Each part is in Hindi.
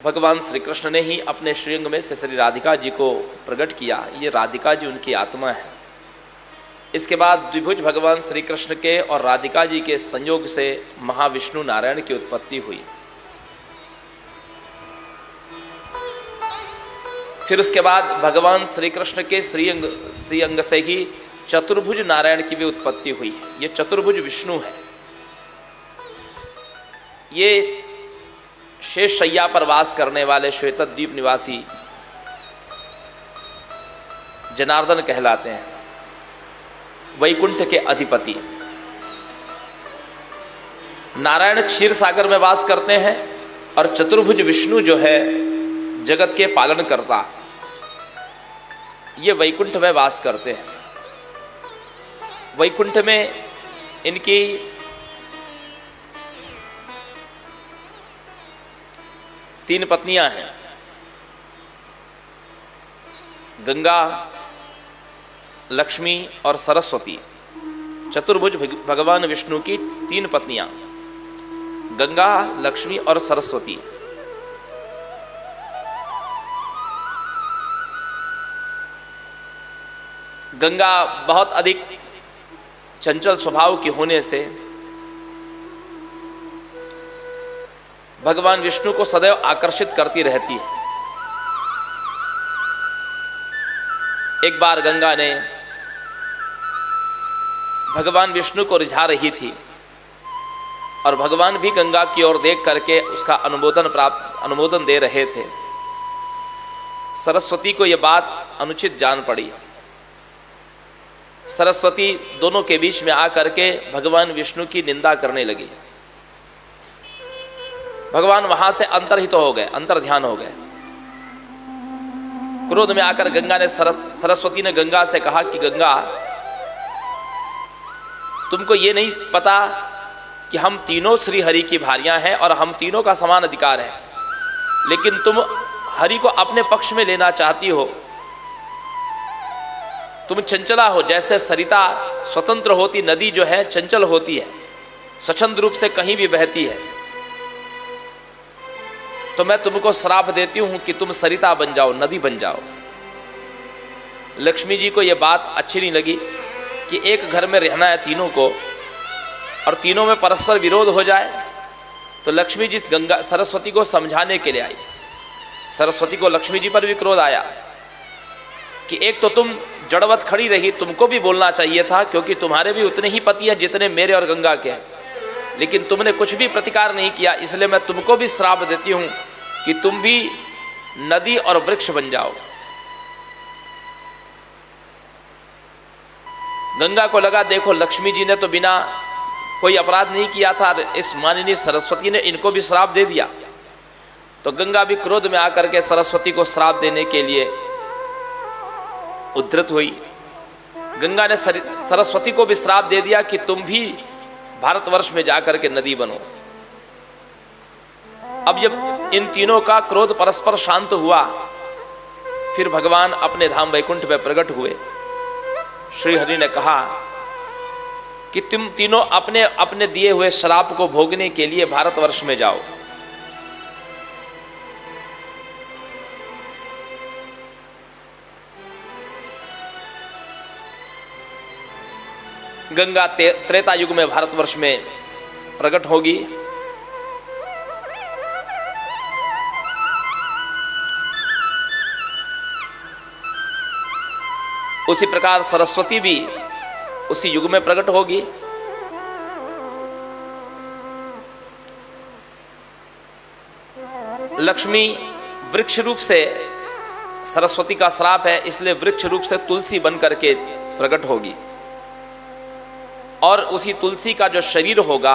भगवान श्री कृष्ण ने ही अपने श्रीअंग में से श्री राधिका जी को प्रकट किया। ये राधिका जी उनकी आत्मा है। इसके बाद द्विभुज भगवान श्री कृष्ण के और राधिका जी के संयोग से महाविष्णु नारायण की उत्पत्ति हुई। फिर उसके बाद भगवान श्री कृष्ण के श्रीअंग से ही चतुर्भुज नारायण की भी उत्पत्ति हुई। ये चतुर्भुज विष्णु है। ये शेष शैया पर वास करने वाले श्वेत द्वीप निवासी जनार्दन कहलाते हैं, वैकुंठ के अधिपति। नारायण क्षीर सागर में वास करते हैं और चतुर्भुज विष्णु जो है जगत के पालन करता, ये वैकुंठ में वास करते हैं। वैकुंठ में इनकी तीन पत्नियां हैं, गंगा, लक्ष्मी और सरस्वती। चतुर्भुज भगवान विष्णु की तीन पत्नियां, गंगा, लक्ष्मी और सरस्वती। गंगा बहुत अधिक चंचल स्वभाव की होने से भगवान विष्णु को सदैव आकर्षित करती रहती है। एक बार गंगा ने भगवान विष्णु को रिझा रही थी और भगवान भी गंगा की ओर देख करके उसका अनुमोदन दे रहे थे। सरस्वती को यह बात अनुचित जान पड़ी। सरस्वती दोनों के बीच में आकर के भगवान विष्णु की निंदा करने लगी। भगवान वहां से अंतर्हित हो गए, अंतर ध्यान हो गए। क्रोध में आकर गंगा ने सरस्वती ने गंगा से कहा कि गंगा, तुमको ये नहीं पता कि हम तीनों श्री हरि की भार्यां हैं और हम तीनों का समान अधिकार है, लेकिन तुम हरि को अपने पक्ष में लेना चाहती हो। तुम चंचला हो, जैसे सरिता स्वतंत्र होती नदी जो है चंचल होती है, स्वच्छंद रूप से कहीं भी बहती है, तो मैं तुमको श्राप देती हूं कि तुम सरिता बन जाओ, नदी बन जाओ। लक्ष्मी जी को यह बात अच्छी नहीं लगी कि एक घर में रहना है तीनों को और तीनों में परस्पर विरोध हो जाए। तो लक्ष्मी जी गंगा सरस्वती को समझाने के लिए आई। सरस्वती को लक्ष्मी जी पर भी क्रोध आया कि एक तो तुम जड़वत खड़ी रही, तुमको भी बोलना चाहिए था, क्योंकि तुम्हारे भी उतने ही पति हैं जितने मेरे और गंगा के हैं, लेकिन तुमने कुछ भी प्रतिकार नहीं किया। इसलिए मैं तुमको भी श्राप देती हूं कि तुम भी नदी और वृक्ष बन जाओ। गंगा को लगा, देखो लक्ष्मी जी ने तो बिना कोई अपराध नहीं किया था, इस माननीय सरस्वती ने इनको भी श्राप दे दिया। तो गंगा भी क्रोध में आकर के सरस्वती को श्राप देने के लिए उद्धृत हुई। गंगा ने सरस्वती को भी श्राप दे दिया कि तुम भी भारतवर्ष में जाकर के नदी बनो। अब जब इन तीनों का क्रोध परस्पर शांत हुआ, फिर भगवान अपने धाम वैकुंठ में प्रकट हुए। श्री हरि ने कहा कि तुम तीनों अपने अपने दिए हुए श्राप को भोगने के लिए भारतवर्ष में जाओ। गंगा त्रेता युग में भारतवर्ष में प्रकट होगी। उसी प्रकार सरस्वती भी उसी युग में प्रकट होगी। लक्ष्मी वृक्ष रूप से, सरस्वती का श्राप है इसलिए वृक्ष रूप से तुलसी बन करके प्रकट होगी। और उसी तुलसी का जो शरीर होगा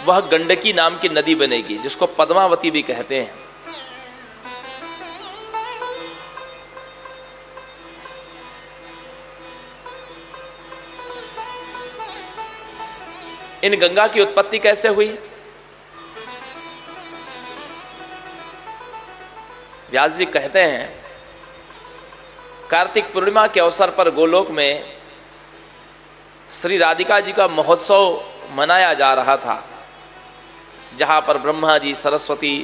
वह गंडकी नाम की नदी बनेगी, जिसको पद्मावती भी कहते हैं। इन गंगा की उत्पत्ति कैसे हुई? व्यास जी कहते हैं, कार्तिक पूर्णिमा के अवसर पर गोलोक में श्री राधिका जी का महोत्सव मनाया जा रहा था। जहाँ पर ब्रह्मा जी, सरस्वती,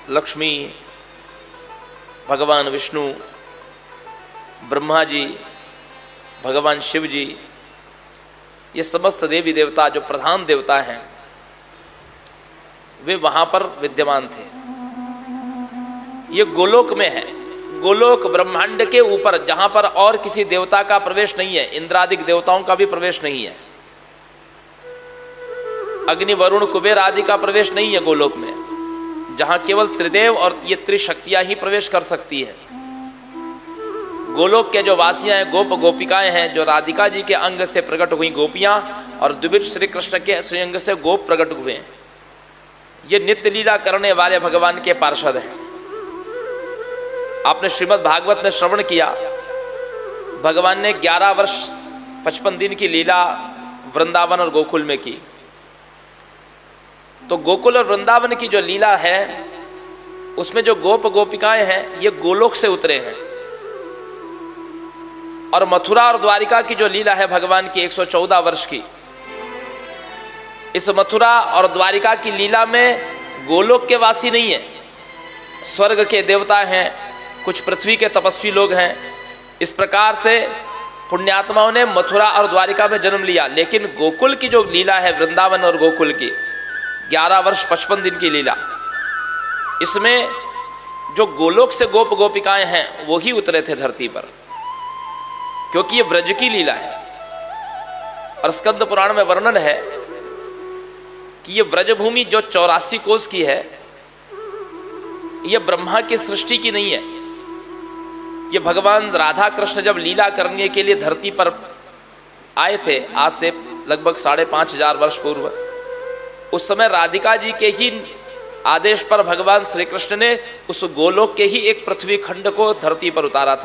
लक्ष्मी, भगवान विष्णु, ब्रह्मा जी, भगवान शिव जी, ये समस्त देवी देवता जो प्रधान देवता हैं वे वहाँ पर विद्यमान थे। ये गोलोक में है। गोलोक ब्रह्मांड के ऊपर, जहाँ पर और किसी देवता का प्रवेश नहीं है, इंद्रादिक देवताओं का भी प्रवेश नहीं है, अग्नि, वरुण, कुबेर आदि का प्रवेश नहीं है गोलोक में, जहाँ केवल त्रिदेव और ये त्रिशक्तियाँ ही प्रवेश कर सकती है। गोलोक के जो वासियाँ हैं, गोप गोपिकाएं हैं, जो राधिका जी के अंग से प्रकट हुई गोपियाँ और द्विज श्री कृष्ण के श्रीअंग से गोप प्रकट हुए हैं, ये नित्य लीला करने वाले भगवान के पार्षद हैं। आपने श्रीमद् भागवत में श्रवण किया, भगवान ने 11 वर्ष 55 दिन की लीला वृंदावन और गोकुल में की। तो गोकुल और वृंदावन की जो लीला है उसमें जो गोप गोपिकाएं हैं ये गोलोक से उतरे हैं, और मथुरा और द्वारिका की जो लीला है भगवान की 114 वर्ष की, इस मथुरा और द्वारिका की लीला में गोलोक के वासी नहीं है, स्वर्ग के देवता हैं, कुछ पृथ्वी के तपस्वी लोग हैं। इस प्रकार से पुण्यात्माओं ने मथुरा और द्वारिका में जन्म लिया। लेकिन गोकुल की जो लीला है, वृंदावन और गोकुल की 11 वर्ष 55 दिन की लीला, इसमें जो गोलोक से गोप गोपिकाएं हैं वो ही उतरे थे धरती पर, क्योंकि ये ब्रज की लीला है। और स्कंद पुराण में वर्णन है कि ये ब्रजभूमि जो 84 कोस की है, ये ब्रह्मा की सृष्टि की नहीं है। ये भगवान राधा कृष्ण जब लीला करने के लिए धरती पर आए थे, आज से लगभग 5,500 वर्ष पूर्व, उस समय राधिका जी के ही आदेश पर भगवान श्री कृष्ण ने उस गोलोक के ही एक पृथ्वी खंड को धरती पर उतारा था।